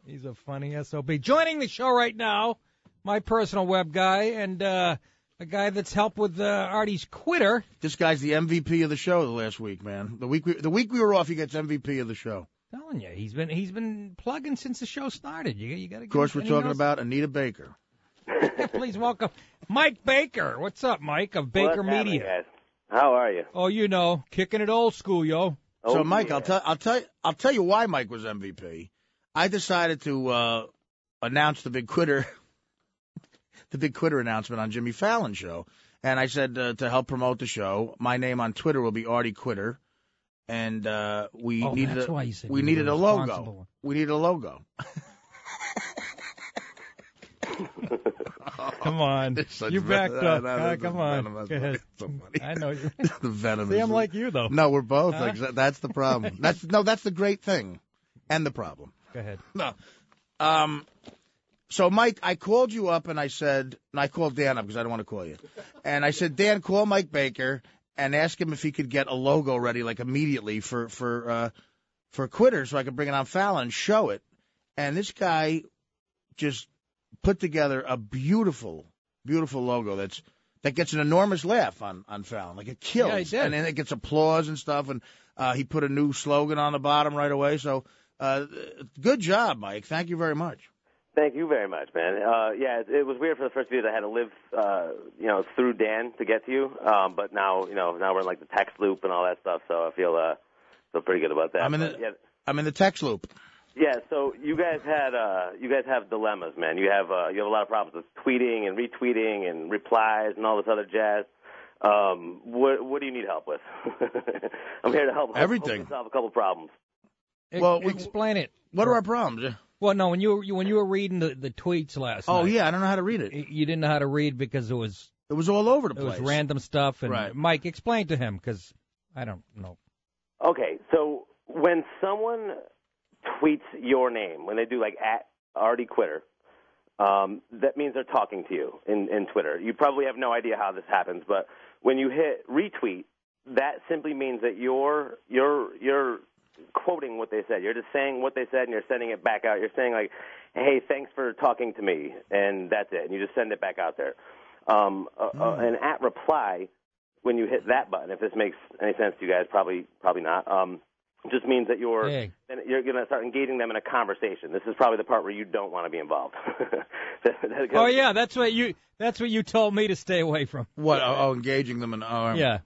He's a funny SOB. Joining the show right now, my personal web guy and a guy that's helped with Artie's Quitter. This guy's the MVP of the show the last week, man. The week we were off, he gets MVP of the show. I'm telling you, he's been plugging since the show started. You got to. Of course, we're talking about Anita Baker. Please welcome Mike Baker. What's up, Mike of Bakermedia? Guys? How are you? Oh, you know, kicking it old school, yo. So, Mike, yeah. I'll tell you why Mike was MVP. I decided to announce the big quitter announcement on Jimmy Fallon's show, and I said to help promote the show, my name on Twitter will be Artie Quitter, and we needed a logo. We needed a logo. Come on, you backed up. Come on, go ahead. So funny. I know you. The venom. See, I'm like you though. No, we're both. That's the problem. That's the great thing, and the problem. Go ahead. No. So, Mike, I called you up and I called Dan up because I don't want to call you. And I said, Dan, call Mike Baker and ask him if he could get a logo ready, like, immediately for Quitter so I could bring it on Fallon and show it. And this guy just put together a beautiful, beautiful logo that gets an enormous laugh on Fallon. Like, it kills. Yeah, he did. And then it gets applause and stuff. And he put a new slogan on the bottom right away. So, good job, Mike. Thank you very much. Thank you very much, man. Yeah, it was weird for the first few years. I had to live, through Dan to get to you. But now we're in like the text loop and all that stuff. So I feel pretty good about that. I'm in the text loop. Yeah. So you guys have dilemmas, man. You have a lot of problems with tweeting and retweeting and replies and all this other jazz. What do you need help with? I'm here to help. Everything. Solve a couple problems. Well, explain it. What are our problems? Well, no, when you were reading the tweets last night. Oh, yeah, I don't know how to read it. You didn't know how to read because it was all over the place. It was random stuff. And right. Mike, explain to him because I don't know. Okay, so when someone tweets your name, when they do like @Artie Quitter, that means they're talking to you in Twitter. You probably have no idea how this happens, but when you hit retweet, that simply means that you're quoting what they said. You're just saying what they said, and you're sending it back out. You're saying, like, hey, thanks for talking to me, and that's it. And you just send it back out there. An @reply, when you hit that button, if this makes any sense to you guys, probably not, just means that you're going to start engaging them in a conversation. This is probably the part where you don't want to be involved. Oh, yeah, that's what you told me to stay away from. What? Oh, engaging them in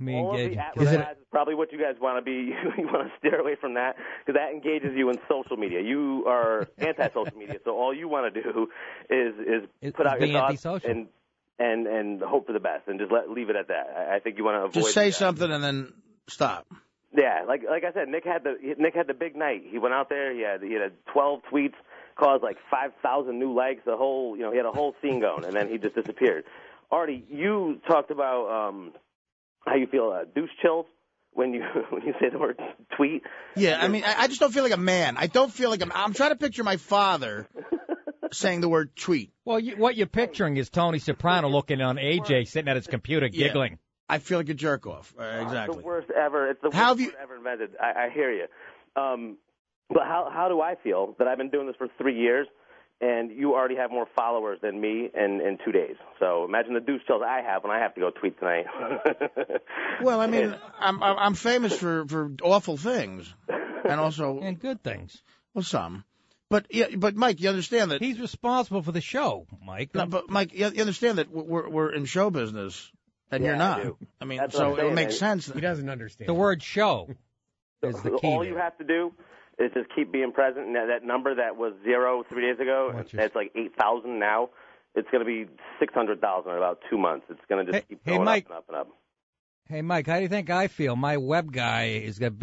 me engaging. Is probably what you guys want to be. You want to steer away from that because that engages you in social media. You are anti-social media, so all you want to do is put out your thoughts and hope for the best, and just leave it at that. I think you want to avoid. Just say something and then stop. Yeah, like I said, Nick had the big night. He went out there. He had 12 tweets, caused like 5,000 new likes. He had a whole scene going, and then he just disappeared. Artie, you talked about how you feel douche chills when you say the word tweet. Yeah, I mean, I just don't feel like a man. I don't feel like I'm trying to picture my father saying the word tweet. Well, what you're picturing is Tony Soprano looking on AJ sitting at his computer giggling. Yeah. I feel like a jerk off. Exactly. It's the worst ever. It's the worst word ever invented. I hear you. But how do I feel that I've been doing this for 3 years, and you already have more followers than me in 2 days? So imagine the douche chills I have when I have to go tweet tonight. Well, I mean, I'm famous for awful things, and also and good things. Well, some. But Mike, you understand that he's responsible for the show, Mike. No, but Mike, you understand that we're in show business. And you're not. I mean, so it makes sense. He doesn't understand. The word show is the key. All you have to do is just keep being present. And that number that was 0 3 days ago, it's like 8,000 now. It's going to be 600,000 in about 2 months. It's going to just keep going up and up and up. Hey, Mike, how do you think I feel? My web guy has got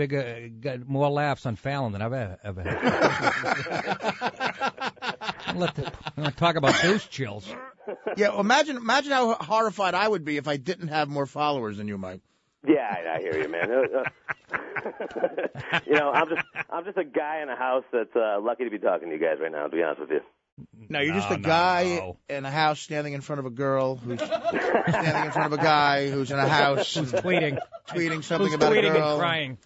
more laughs on Fallon than I've ever had. Let's talk about douche chills. Yeah, imagine how horrified I would be if I didn't have more followers than you, Mike. Yeah, I hear you, man. I'm just a guy in a house that's lucky to be talking to you guys right now, to be honest with you. No, you're just a guy in a house standing in front of a girl who's standing in front of a guy who's in a house who's tweeting something about a girl. And crying.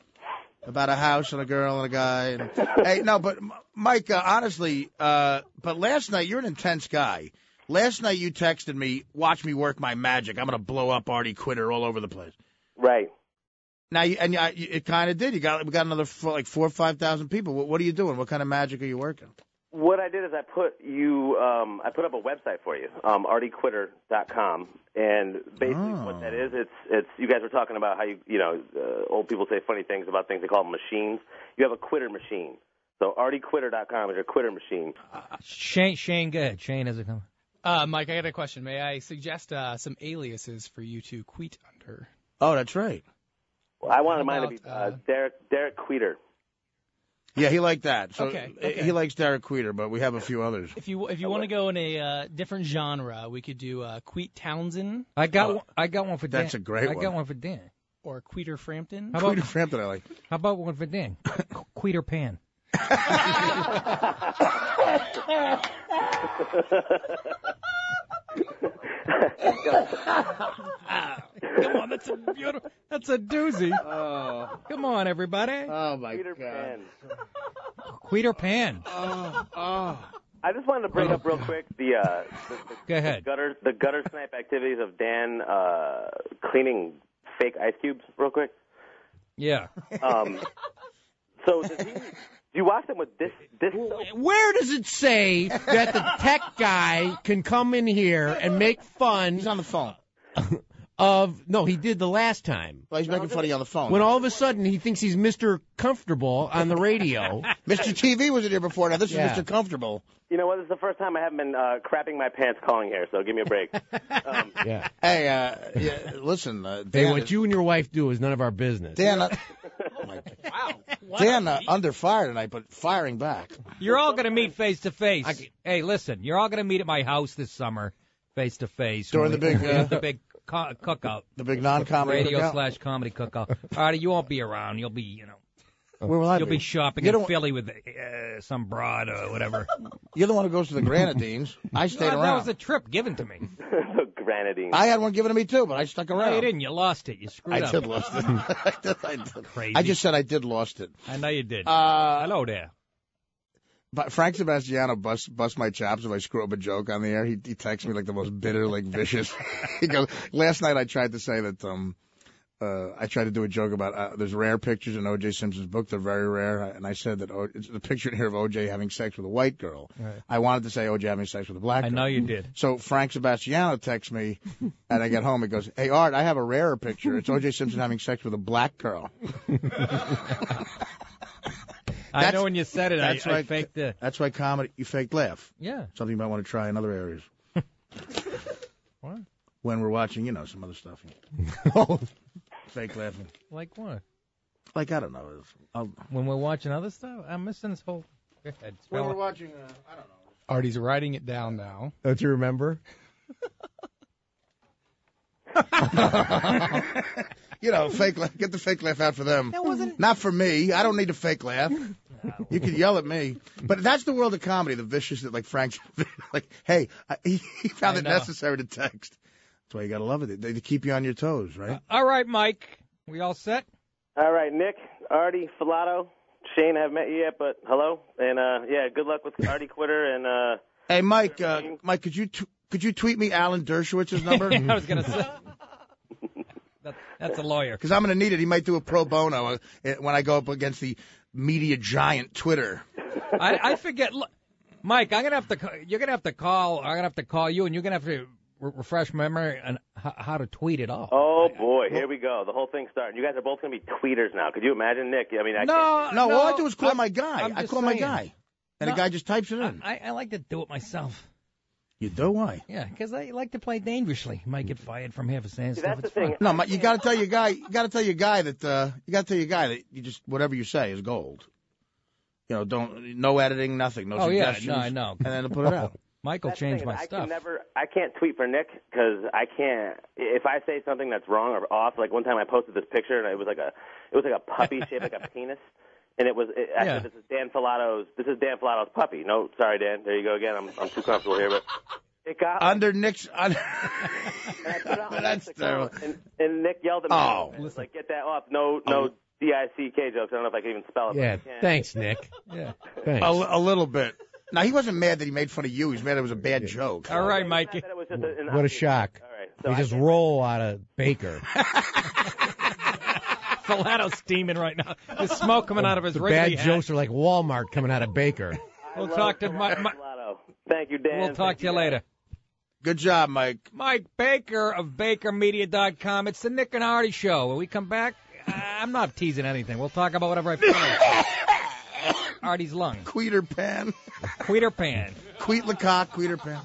about a house and a girl and a guy. And, hey, no, but Mike, honestly, but last night you're an intense guy. Last night you texted me, "Watch me work my magic. I'm gonna blow up Artie Quitter all over the place." Right. Now, it kind of did. We got another 4,000 or 5,000 people. What are you doing? What kind of magic are you working? What I did is I put up a website for you, artiequitter.com, and basically what that is, it's you guys were talking about how old people say funny things about things, they call them machines. You have a quitter machine. So artiequitter.com is your quitter machine. Shane, go ahead. Shane, has it come? Mike, I got a question. May I suggest some aliases for you to tweet under? Oh, that's right. Well, I wanted mine to be Derek Queeter. Yeah, he liked that. So okay. He likes Derek Queeter, but we have a few others. If you want to go in a different genre, we could do Queet Townsend. I got one for Dan. That's a great one. I got one for Dan. Or Queeter Frampton. Queeter Frampton, I like. How about one for Dan? Queeter Pan. Come on, that's a doozy. Oh. Come on, everybody. Oh, my Peter God. Pan. Queeter Pan. Oh. I just wanted to bring up real quick Go ahead. the gutter snipe activities of Dan cleaning fake ice cubes real quick. Yeah. So do you watch them with this Where does it say that the tech guy can come in here and make fun He's on the phone. no, he did the last time. Well, he's making fun of you on the phone. When all of a sudden he thinks he's Mr. Comfortable on the radio. Mr. TV was in here before. Now this is Yeah. Mr. Comfortable. You know what? This is the first time I haven't been crapping my pants calling here, so give me a break. Yeah. Hey, listen, Hey, Dan. what you and your wife do is none of our business. Dan, Wow. Dan under fire tonight, but firing back. You're all going to meet face to face. Hey, listen, you're all going to meet at my house this summer, face to face. During the big, the big cookout. The big non-comedy Radio cookout? / comedy cookout. Artie, you won't be around. You'll be, Where will I you'll be shopping You in don't- Philly with some broad or whatever. You're the one who goes to the Grenadines. I stayed That around. was a trip given to me. Grenadine. I had one given to me too, but I stuck around. No, you didn't. You lost it. You screwed I up. did lost it. I did. Crazy. I just said I did lost it. I know you did. Uh, Hello there. But Frank Sebastiano bust my chops if I screw up a joke on the air. He texts me like the most bitter, like vicious. He goes, last night I tried to say that I tried to do a joke about there's rare pictures in O.J. Simpson's book. They're very rare. And I said that it's the picture in here of O.J. having sex with a white girl. Right. I wanted to say O.J. having sex with a black girl. I know you did. So Frank Sebastiano texts me, and I get home. He goes, "Hey, Art, I have a rarer picture. It's O.J. Simpson having sex with a black girl." I know when you said it, I why, faked it. That's why comedy, you faked laugh. Yeah. Something you might want to try in other areas. What? When we're watching, some other stuff. Fake laughing. Like what? Like, I don't know. When we're watching other stuff? I'm missing this whole... Go ahead. When Spell we're it. watching, I don't know. Artie's writing it down now. Don't you remember? Fake laugh. Get the fake laugh out for them. That wasn't... Not for me. I don't need a fake laugh. You can yell at me. But that's the world of comedy, the vicious, that like Frank, like, hey, he found I it know. necessary to text. That's why you got to love it. They keep you on your toes, right? all right, Mike. We all set? All right, Nick, Artie, Filato, Shane, I haven't met you yet, but hello. And, good luck with Artie Quitter. And Hey, Mike, could you tweet me Alan Dershowitz's number? I was going to say. That's a lawyer. Because I'm going to need it. He might do a pro bono when I go up against the media giant Twitter. I forget. Look, Mike, you're going to have to call. I'm going to have to call you, and you're going to have to refresh my memory on how to tweet it off. oh, boy, here we go. The whole thing's starting. You guys are both going to be tweeters now. Could you imagine, Nick? I mean, I can't. No, all I do is call my guy. I'm I just call my saying. guy. And the guy just types it in. I like to do it myself. You do? Why? Yeah, because I like to play dangerously. You might get fired from here for saying See, stuff. that's It's the thing. fun. No, you got to tell your guy. You got to tell your guy that you just whatever you say is gold. No editing, nothing, no Oh, yeah, suggestions. no, I know. And then to put it out. Michael That's the changed thing is my I stuff. can't tweet for Nick because I can't. If I say something that's wrong or off, like one time I posted this picture and it was like a puppy shaped like a penis, and I said this is Dan Filato's puppy. No, sorry, Dan. There you go again. I'm too comfortable here, but it got Under Nick's. and I put it on That's Nick's terrible. account, and Nick yelled at me. Oh. And was like, get that off. No D-I-C-K jokes. I don't know if I can even spell it. Yeah, but I can. thanks, Nick. Yeah. Thanks. A little bit. Now, he wasn't mad that he made fun of you. He was mad it was a bad joke. All right, It's Mikey. not that it was just an What a obvious shock. joke. All right. So We I just can't- roll out of Baker. Filato's steaming right now. There's smoke coming out of his The Wrigley bad hat. jokes are like Walmart coming out of Baker. We'll I talk to love Mike. Filato. Thank you, Dan. We'll talk Thank to you guys. later. Good job, Mike. Mike Baker of Bakermedia.com. It's the Nick and Artie Show. When we come back, I'm not teasing anything. We'll talk about whatever I feel like. Artie's lung. Queeter Pan. Queeter Pan. Queet Lecoq, Queeter Pan.